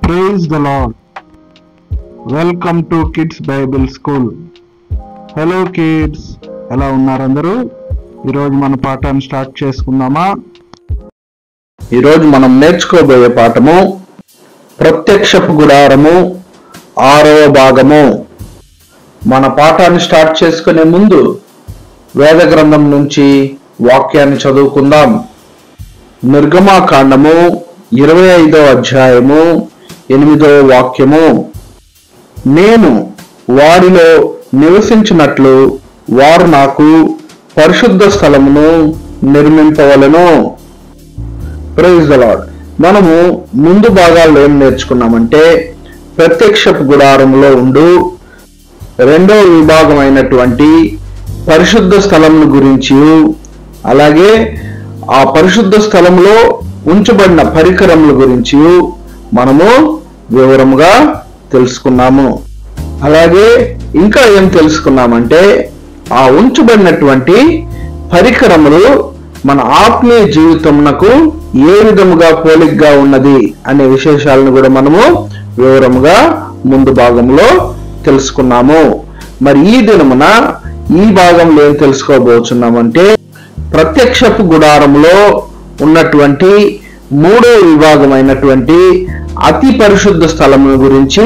Praise the Lord. Welcome to Kids Bible School. Hello kids. ఎలా ఉన్నారు అందరూ? ఈరోజు మన పాఠాన్ని స్టార్ట్ చేసుకుందామా? ఈరోజు మనం నేర్చుకోబోయే పాఠము ప్రత్యక్షపు గుడారము 6వ భాగము. మన పాఠాన్ని స్టార్ట్ చేసుకునే ముందు వేద గ్రంథం నుంచి వాక్యాన్ని చదువుకుందాం. నిర్గమాకాండము 25వ అధ్యాయము 8వ వాక్యము. నేను వారిలో నివసించినట్లు వారు నాకు పరిశుద్ధ స్థలమును నిర్మింపవలెను. Praise the lord. మనము ముందు భాగాల్లో ఏం నేర్చుకున్నామంటే ప్రత్యక్షపు గుడారంలో ఉండు రెండవ విభాగం అయినటువంటి పరిశుద్ధ స్థలమును గురించి, అలాగే ఆ పరిశుద్ధ స్థలంలో ఉంచబడిన పరికరముల గురించి మనము వివరముగా తెలుసుకున్నాము. అలాగే ఇంకా ఏం తెలుసుకున్నామంటే ఆ ఉంచబడినటువంటి పరికరములు మన ఆత్మీయ జీవితమునకు ఏ విధముగా పోలికగా ఉన్నది అనే విశేషాలను కూడా మనము వివరముగా ముందు భాగంలో తెలుసుకున్నాము. మరి ఈ దినమున ఈ భాగంలో ఏం తెలుసుకోబోతున్నామంటే ప్రత్యక్షపు గుడారంలో ఉన్నటువంటి 3వ విభాగమైనటువంటి అతి పరిశుద్ధ స్థలము గురించి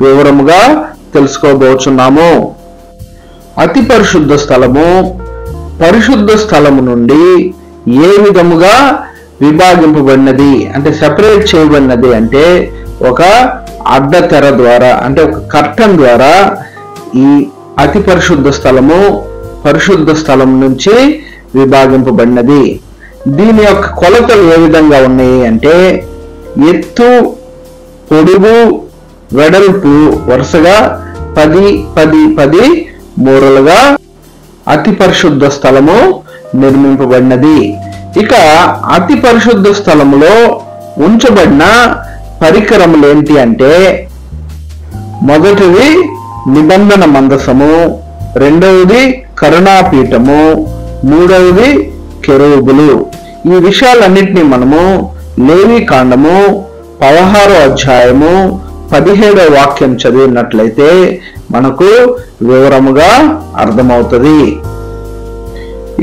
వివరముగా తెలుసుకోబోతున్నాము. అతి పరిశుద్ధ స్థలము పరిశుద్ధ స్థలము నుండి ఏ విధముగా విభాగింపబడినది అంటే సెపరేట్ చేయబడినది అంటే ఒక అడ్డతెర ద్వారా, అంటే ఒక కర్టన్ ద్వారా ఈ అతి పరిశుద్ధ స్థలము పరిశుద్ధ స్థలం నుంచి విభాగింపబడినది. దీని యొక్క కొలతలు ఏ విధంగా ఉన్నాయి అంటే ఎత్తు, పొడుగు, వెడల్పు వరుసగా 10 మూరలుగా అతి పరిశుద్ధ స్థలము నిర్మింపబడినది. ఇక అతి పరిశుద్ధ స్థలములో ఉంచబడిన పరికరములు ఏంటి అంటే మొదటిది నిబంధన మందసము, రెండవది కరుణాపీఠము, మూడవది కెరూబులు. ఈ విషయాలన్నింటినీ మనము లేవి కాండము 16వ అధ్యాయము 17వ వాక్యం చదివినట్లయితే మనకు వివరముగా అర్థమవుతుంది.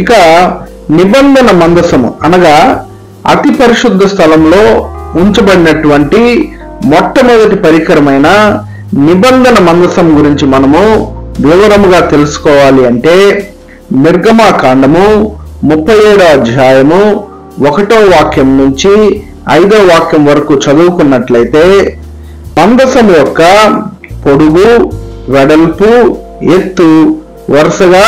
ఇక నిబంధన మందసము అనగా అతి పరిశుద్ధ స్థలంలో ఉంచబడినటువంటి మొట్టమొదటి పరికరమైన నిబంధన మందసం గురించి మనము వివరముగా తెలుసుకోవాలి అంటే నిర్గమాకాండము 37వ అధ్యాయము 1వ వాక్యం నుంచి 5వ వాక్యం వరకు చదువుకున్నట్లయితే మందసం యొక్క పొడుగు, వెడల్పు, ఎత్తు వరుసగా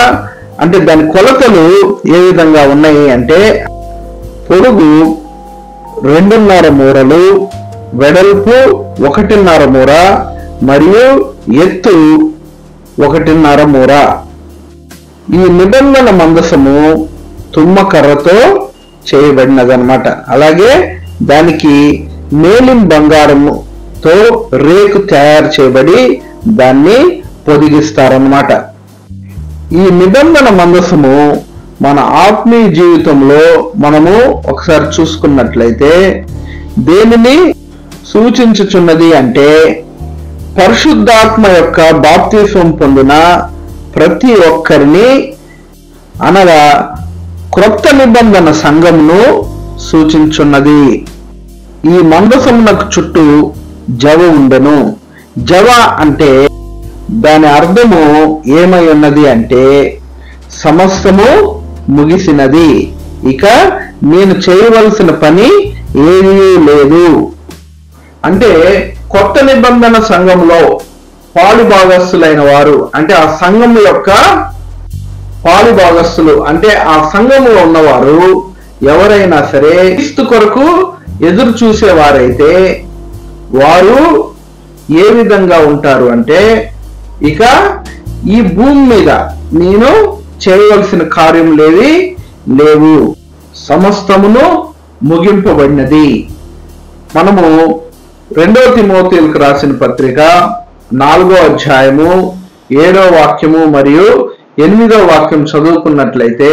అంటే దాని కొలతలు ఏ విధంగా ఉన్నాయి అంటే పొడుగు 2.5 మూరలు, వెడల్పు 1.5 మూర మరియు ఎత్తు 1.5 మూర. ఈ నిబంధన మందసము తుమ్మకర్రతో చేయబడినదన్నమాట. అలాగే దానికి మేలిం బంగారముతో రేకు తయారు చేయబడి దాన్ని పొదిగిస్తారన్నమాట. ఈ నిబంధన మందసము మన ఆత్మీయ జీవితంలో మనము ఒకసారి చూసుకున్నట్లయితే దేనిని సూచించుచున్నది అంటే పరిశుద్ధాత్మ యొక్క బాప్తిస్మం పొందిన ప్రతి ఒక్కరిని అనగా క్రొత్త నిబంధన సంఘమును సూచించున్నది. ఈ మందసమునకు చుట్టూ జవ ఉండెను. జవ అంటే దాని అర్థము ఏమై ఉన్నది అంటే సమస్తము ముగిసినది, ఇక నేను చేయవలసిన పని ఏమీ లేదు. అంటే కొత్త నిబంధన సంఘంలో పాలుభాగస్తులైన వారు అంటే ఆ సంఘం యొక్క పాలుభాగస్తులు అంటే ఆ సంఘంలో ఉన్నవారు ఎవరైనా సరే క్రీస్తు కొరకు ఎదురు చూసేవారైతే వారు ఏ విధంగా ఉంటారు అంటే ఇక ఈ భూమి మీద నేను చేయవలసిన కార్యం లేవు, సమస్తమును ముగింపబడినది. మనము 2వ తిమోతేయులకు రాసిన పత్రిక 4వ అధ్యాయము 7వ వాక్యము మరియు 8వ వాక్యం చదువుకున్నట్లయితే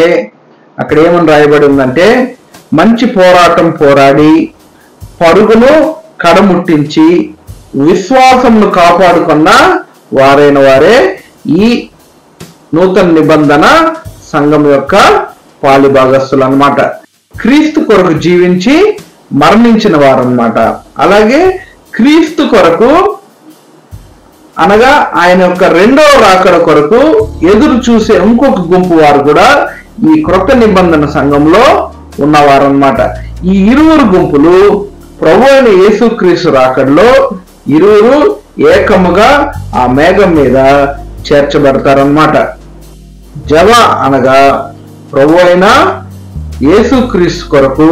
అక్కడ ఏమని రాయబడి ఉందంటే మంచి పోరాటం పోరాడి పరుగును కడముట్టించి విశ్వాసమును కాపాడుకున్న వారైన వారే ఈ నూతన నిబంధన సంఘం యొక్క పాలిభాగస్తులు అన్నమాట. క్రీస్తు కొరకు జీవించి మరణించిన వారు అన్నమాట. అలాగే క్రీస్తు కొరకు అనగా ఆయన యొక్క రెండవ రాకడ కొరకు ఎదురు చూసే ఇంకొక గుంపు వారు కూడా ఈ క్రొత్త నిబంధన సంఘంలో ఉన్నవారన్నమాట. ఈ ఇరువురు గుంపులు ప్రభు అయిన యేసుక్రీస్తు రాకడలో ఇరువురు ఏకముగా ఆ మేఘం మీద చేర్చబడతారన్నమాట. జవ అనగా ప్రభు అయిన యేసుక్రీస్తు కొరకు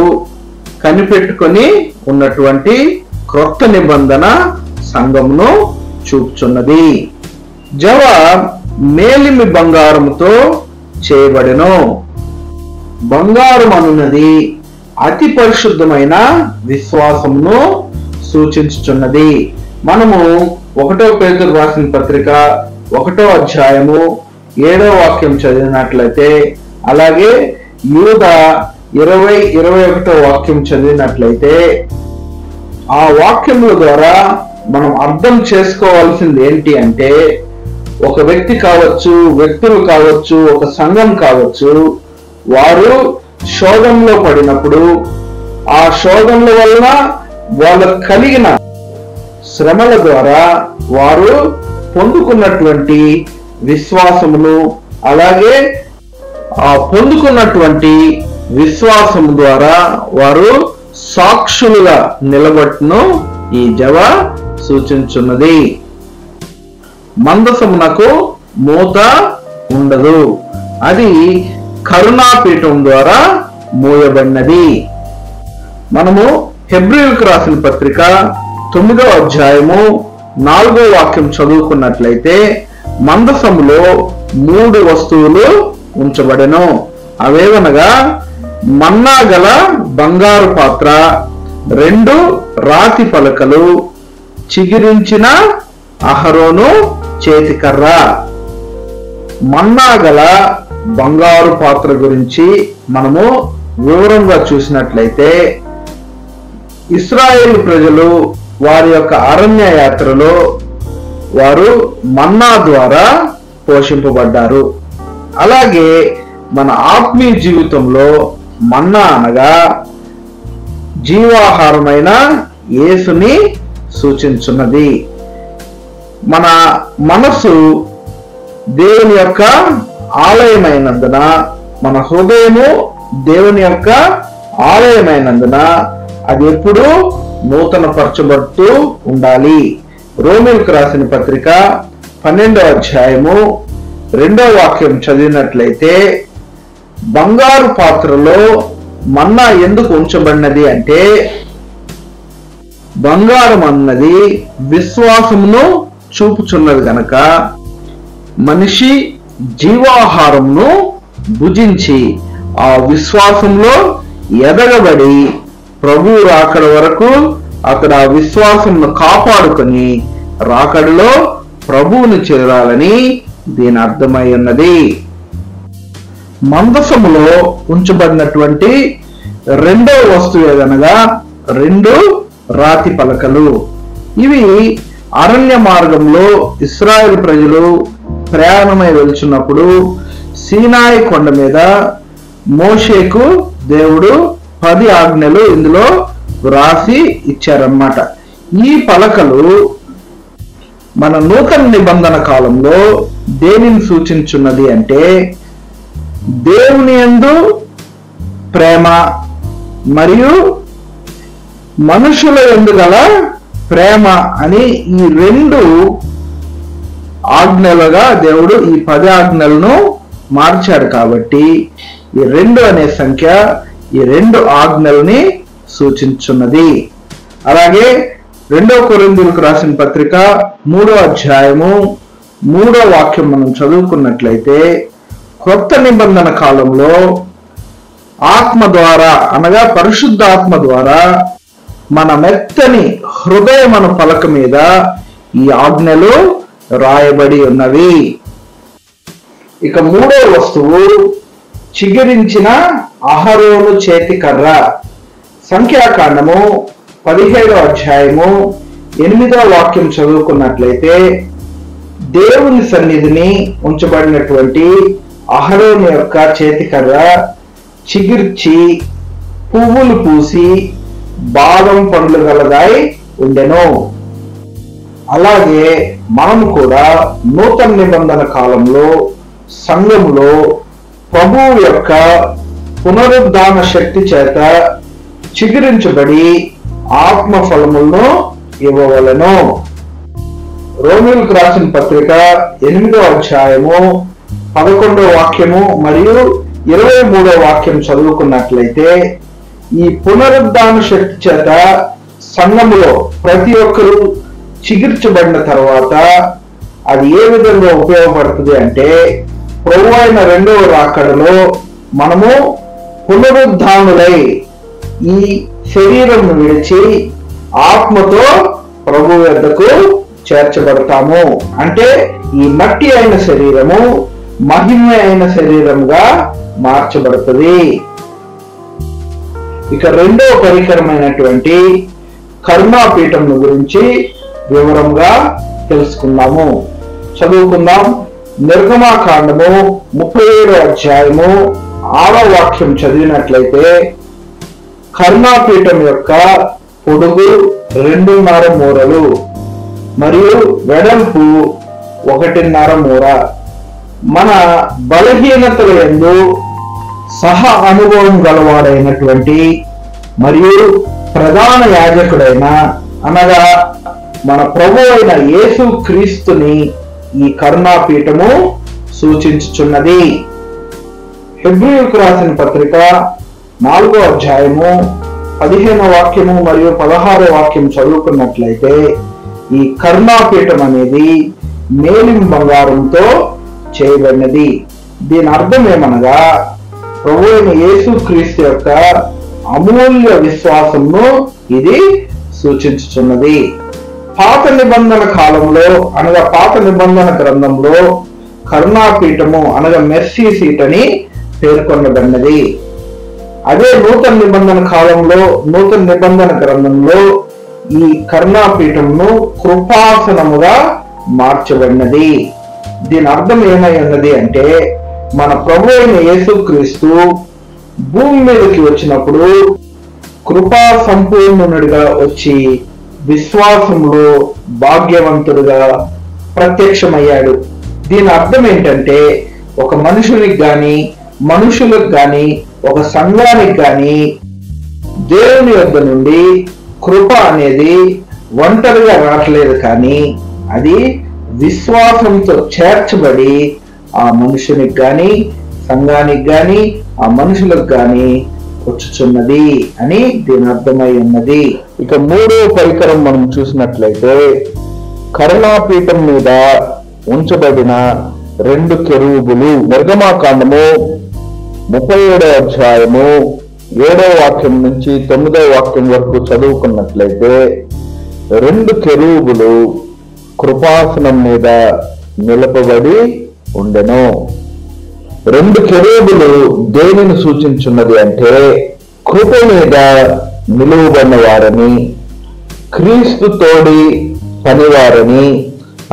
కనిపెట్టుకొని ఉన్నటువంటి క్రొత్త నిబంధన సంఘమును చూపుచున్నది. జవ మేలిమి బంగారముతో చేయబడెను. బంగారం అనున్నది అతి పరిశుద్ధమైన విశ్వాసమును సూచించుచున్నది. మనము 1 పేతురు రాసిన పత్రిక 1వ అధ్యాయము 7వ వాక్యం చదివినట్లయితే, అలాగే యూదా 20-21వ వాక్యం చదివినట్లయితే ఆ వాక్యముల ద్వారా మనం అర్థం చేసుకోవాల్సింది ఏంటి అంటే, ఒక వ్యక్తి కావచ్చు, వ్యక్తులు కావచ్చు, ఒక సంఘం కావచ్చు, వారు శోధనలో పడినప్పుడు ఆ శోధనల వలన వాళ్ళకు కలిగిన శ్రమల ద్వారా వారు పొందుకున్నటువంటి విశ్వాసమును, అలాగే ఆ పొందుకున్నటువంటి విశ్వాసము ద్వారా వారు సాక్షులుగా నిలబట్టును ఈ జవ సూచించున్నది. మందసమునకు మూత ఉండదు, అది కరుణాపీఠం ద్వారా మూయబడినది. మనము హెబ్రీయులకు రాసిన పత్రిక 9వ అధ్యాయము 4వ వాక్యం చదువుకున్నట్లయితే, మందసములో 3 వస్తువులు ఉంచబడెను. అవేవనగా మన్నా గల బంగారు పాత్ర, 2 రాతి పలకలు, చిగిరించిన అహరోను చేతికర్ర. మన్నా గల బంగారు పాత్ర గురించి మనము వివరంగా చూసినట్లయితే, ఇశ్రాయేలు ప్రజలు వారి యొక్క అరణ్య యాత్రలో వారు మన్నా ద్వారా పోషింపబడ్డారు. అలాగే మన ఆత్మీయ జీవితంలో మన్నా అనగా జీవాహారమైన యేసుని సూచించున్నది. మన మనసు దేవుని యొక్క ఆలయమైనందున, మన హృదయము దేవుని యొక్క ఆలయమైనందున అది ఎప్పుడూ నూతన పరచబడుతూ ఉండాలి. రోమీయులకు రాసిన పత్రిక 12వ అధ్యాయము 2వ వాక్యం చదివినట్లయితే, బంగారు పాత్రలో మన్నా ఎందుకు ఉంచబడినది అంటే, బంగారం అన్నది విశ్వాసమును చూపుచున్నది గనక మనిషి జీవాహారమును భుజించి ఆ విశ్వాసంలో ఎదగబడి ప్రభు రాకడ వరకు అక్కడ ఆ విశ్వాసమును కాపాడుకొని రాకడలో ప్రభువుని చేరాలని దీని అర్థమై ఉన్నది. మందసములో ఉంచబడినటువంటి 2వ వస్తువు ఏదనగా 2 రాతి పలకలు. ఇవి అరణ్య మార్గంలో ఇశ్రాయేలు ప్రజలు ప్రయాణమై వెళ్తున్నప్పుడు సీనాయి కొండ మీద మోషేకు దేవుడు 10 ఆజ్ఞలు ఇందులో రాసి ఇచ్చారన్నమాట. ఈ పలకలు మన నూతన నిబంధన కాలంలో దేనిని సూచించున్నది అంటే, దేవుని యందు ప్రేమ మరియు మనుషుల యందు గల ప్రేమ అని ఈ 2 ఆజ్ఞలుగా దేవుడు ఈ 10 ఆజ్ఞలను మార్చాడు. కాబట్టి ఈ 2 అనే సంఖ్య ఈ 2 ఆజ్ఞల్ని సూచించున్నది. అలాగే 2వ కొరింథీయులకు రాసిన పత్రిక 3వ అధ్యాయము 3వ వాక్యం మనం చదువుకున్నట్లయితే, కొత్త నిబంధన కాలంలో ఆత్మ ద్వారా అనగా పరిశుద్ధ ఆత్మ ద్వారా మన మెత్తని హృదయమను పలక మీద ఈ ఆజ్ఞలు రాయబడి ఉన్నవి. ఇక 3వ వస్తువు చిగురించిన అహరోను చేతి కర్ర. సంఖ్యాకాండము 17వ అధ్యాయము 8వ వాక్యం చదువుకున్నట్లయితే, దేవుని సన్నిధిని ఉంచబడినటువంటి అహరోను యొక్క చేతికర్ర చిగిర్చి పువ్వులు పూసి బాదం పండ్లు గలదై ఉండెను. అలాగే మనము కూడా నూతన నిబంధన కాలంలో సంఘములో ప్రభువు యొక్క పునరుద్ధాన శక్తి చేత చిగురించబడి ఆత్మ ఫలములను ఇవ్వవలెను. రోమీయులకు రాసిన పత్రిక 8వ అధ్యాయము 11వ వాక్యము మరియు 23వ వాక్యం చదువుకున్నట్లయితే, ఈ పునరుద్ధాన శక్తి చేత సంఘములో ప్రతి ఒక్కరూ చిగిర్చబడిన తర్వాత అది ఏ విధంగా ఉపయోగపడుతుంది అంటే, ప్రభు అయిన 2వ రాకడలో మనము పునరుద్ధానులై ఈ శరీరం విడిచి ఆత్మతో ప్రభు వద్దకు చేర్చబడతాము. అంటే ఈ మట్టి అయిన శరీరము మహిమ అయిన శరీరముగా మార్చబడుతుంది. ఇక 2వ పరికరమైనటువంటి కరుణాపీఠం గురించి వివరంగా తెలుసుకుందాము. చదువుకుందాం. నిర్గమాకాండము 37వ అధ్యాయము 6వ వాక్యం చదివినట్లయితే, కరుణాపీఠం యొక్క పొడుగు 2.5 మూరలు మరియు వెడల్పు 1.5 మూర. మన బలహీనతల యందు సహ అనుభవం గలవాడైనటువంటి మరియు ప్రధాన యాజకుడైన అనగా మన ప్రభు అయిన యేసు క్రీస్తుని ఈ కరుణాపీఠము సూచించుచున్నది. హెబ్రీయులకు రాసిన పత్రిక 4వ అధ్యాయము 15వ వాక్యము మరియు 16వ వాక్యం చదువుకున్నట్లయితే, ఈ కరుణాపీఠం అనేది మేలిం బంగారంతో చేయబడినది. దీని అర్థం ఏమనగా, ప్రభు అయిన యేసు క్రీస్తు యొక్క అమూల్య విశ్వాసమును ఇది సూచించుచున్నది. పాత నిబంధన కాలంలో అనగా పాత నిబంధన గ్రంథంలో కరుణాపీఠము అనగా మెర్సీ సీట్ అని పేర్కొనబడినది. అదే నూతన నిబంధన కాలంలో నూతన నిబంధన గ్రంథంలో ఈ కరుణాపీఠమును కృపాసనముగా మార్చబడినది. దీని అర్థం ఏమై ఉన్నది అంటే, మన ప్రభు అయిన యేసుక్రీస్తు భూమి మీదకి వచ్చినప్పుడు కృపా సంపూర్ణుడిగా వచ్చి విశ్వాసంలో భాగ్యవంతుడుగా ప్రత్యక్షమయ్యాడు. దీని అర్థం ఏంటంటే, ఒక మనుషునికి గాని మనుషులకు గాని ఒక సంఘానికి గాని దేవుని యొద్ద నుండి కృప అనేది ఒంటరిగా రావట్లేదు, కానీ అది విశ్వాసంతో చేర్చబడి ఆ మనుషునికి గాని సంఘానికి గాని ఆ మనుషులకు గాని వచ్చుచున్నది అని దీని అర్థమై ఉన్నది. ఇక 3వ పరికరం మనం చూసినట్లయితే, కరుణాపీఠం మీద ఉంచబడిన 2 కెరూబులు. నిర్గమాకాండము 37వ అధ్యాయము 7వ వాక్యం నుంచి 9వ వాక్యం వరకు చదువుకున్నట్లయితే, 2 కెరూబులు కృపాసనం మీద నిలపబడి ఉండెను. 2 కెరూబులు దేనిని సూచించున్నది అంటే, కృప మీద నిలువబడిన వారని, క్రీస్తు తోడి పనివారని.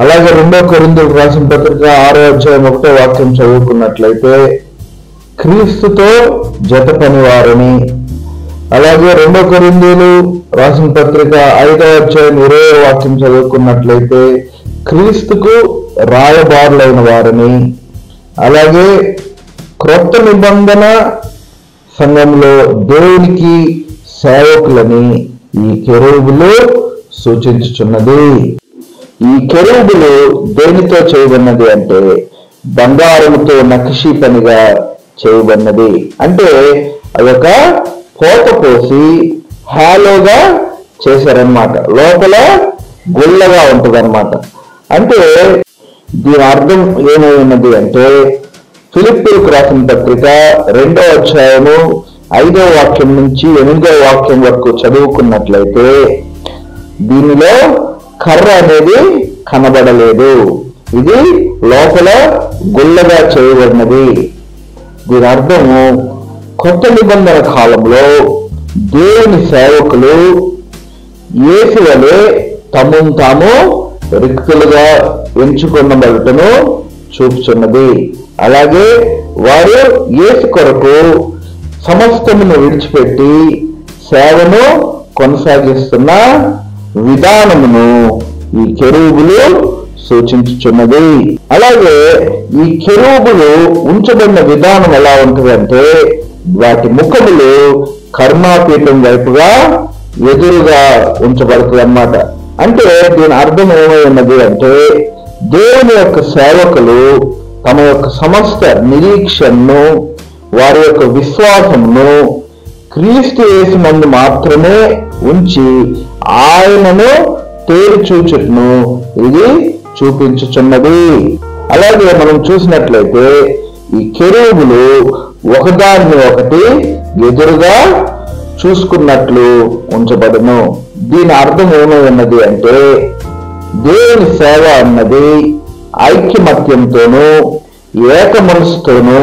అలాగే 2వ కొరింథీయులకు రాసిన పత్రిక 6వ అధ్యాయం 1వ వాక్యం చదువుకున్నట్లయితే, క్రీస్తుతో జత పనివారని. అలాగే 2వ కొరింథీయులు రాసిన పత్రిక 5వ అధ్యాయం 20వ వాక్యం చదువుకున్నట్లయితే, క్రీస్తుకు రాయబారులైన వారని. అలాగే క్రొత్త నిబంధన సంఘంలో దేవునికి సేవకులని ఈ కెరూబులు సూచించుచున్నది. ఈ కెరూబులు దేనితో చేయబడినది అంటే, బంగారముతో నక్షి పనిగా చేయబడినది. అంటే అదొక పోత పోసి హాలోగా చేశారనమాట, లోపల గుల్లగా ఉంటుంది అనమాట. అంటే దీని అర్థం ఏమై ఉన్నది అంటే, ఫిలిప్పీయులకు రాసిన పత్రిక 2వ అధ్యాయము 5వ వాక్యం నుంచి 8వ వాక్యం వరకు చదువుకున్నట్లయితే, దీనిలో కర్ర అనేది కనబడలేదు, ఇది లోపల గుల్లగా చేయబడినది. దీని అర్థము, కొత్త నిబంధన కాలంలో దేవుని సేవకులు యేసు వలె తమను తాము రిక్తులుగా ఎంచుకొనబడుటను చూపుచున్నది. అలాగే వారు యేసు కొరకు సమస్తమును విడిచిపెట్టి సేవను కొనసాగిస్తున్న విధానమును ఈ కెరూబులు సూచించుచున్నది. అలాగే ఈ కెరూబులు ఉంచబడిన విధానం ఎలా ఉంటుందంటే వాటి ముఖములు కర్మాపీఠం వైపుగా ఎదురుగా ఉంచబడుతుంది అన్నమాట. అంటే దీని అర్థం ఏమై ఉన్నది అంటే దేవుని యొక్క సేవకులు తమ యొక్క సమస్త నిరీక్షణను, వారి యొక్క విశ్వాసమును క్రీస్తు యేసునందు మాత్రమే ఉంచి ఆయనను తేరి చూచుటను ఇది చూపించుచున్నది. అలాగే మనం చూసినట్లయితే ఈ కెరూబులు ఒకదాన్ని ఒకటి ఎదురుగా చూసుకున్నట్లు ఉంచబడును. దీని అర్థం ఏమై ఉన్నది అంటే దేవుని సేవ అన్నది ఐక్యమత్యంతోనూ ఏక మనసుతోనూ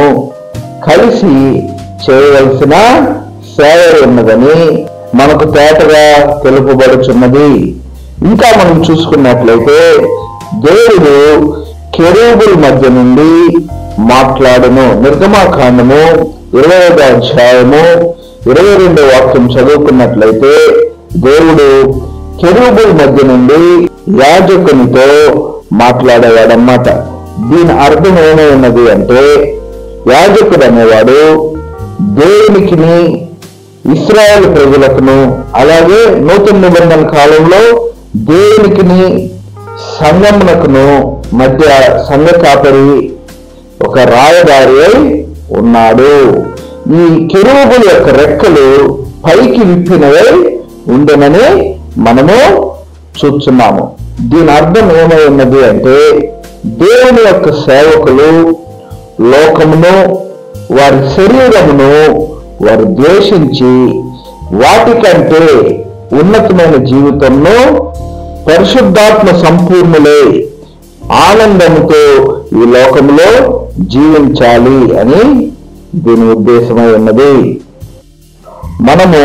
కలిసి చేయవలసిన సేవ ఉన్నదని మనకు తేటగా తెలుపబడుచున్నది. ఇంకా మనం చూసుకున్నట్లయితే దేవుడు కెరూబుల మధ్య నుండి మాట్లాడును. నిర్గమాకాండము 20వ అధ్యాయము 22వ వాక్యం చదువుకున్నట్లయితే దేవుడు కెరూబుల మధ్య నుండి యాజకునితో మాట్లాడేవాడన్నమాట. దీని అర్థం ఏమై ఉన్నది అంటే యాజకుడు అనేవాడు దేవునికిని ఇశ్రాయేలు ప్రజలకును అలాగే నూతన నిబంధన కాలంలో దేవునికిని సంఘమునకును మధ్య సంఘ కాపరి, ఒక రాయదారి అయి ఉన్నాడు. ఈ కెరూబుల యొక్క రెక్కలు పైకి విప్పినవై ఉండనని మనము చూస్తున్నాము. దీని అర్థం ఏమై ఉన్నది అంటే దేవుని యొక్క సేవకులు లోకమును, వారి శరీరమును వారు ద్వేషించి వాటికంటే ఉన్నతమైన జీవితంను పరిశుద్ధాత్మ సంపూర్ణులై ఆనందముతో ఈ లోకంలో జీవించాలి అని దీని ఉద్దేశమై ఉన్నది. మనము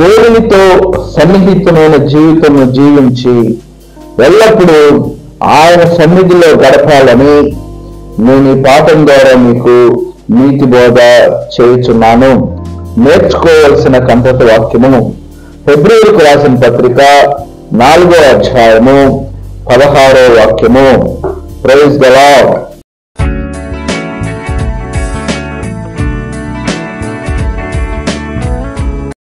దేవునితో సన్నిహితమైన జీవితం జీవించి ఎల్లప్పుడూ ఆయన సన్నిధిలో గడపాలని నేను ఈ పాఠం ద్వారా మీకు నీతి బోధ చేయుచున్నాను. నేర్చుకోవలసిన కంఠత వాక్యము ఫిబ్రవరికి రాసిన పత్రిక 4వ అధ్యాయము 16వ వాక్యము. Praise the lord.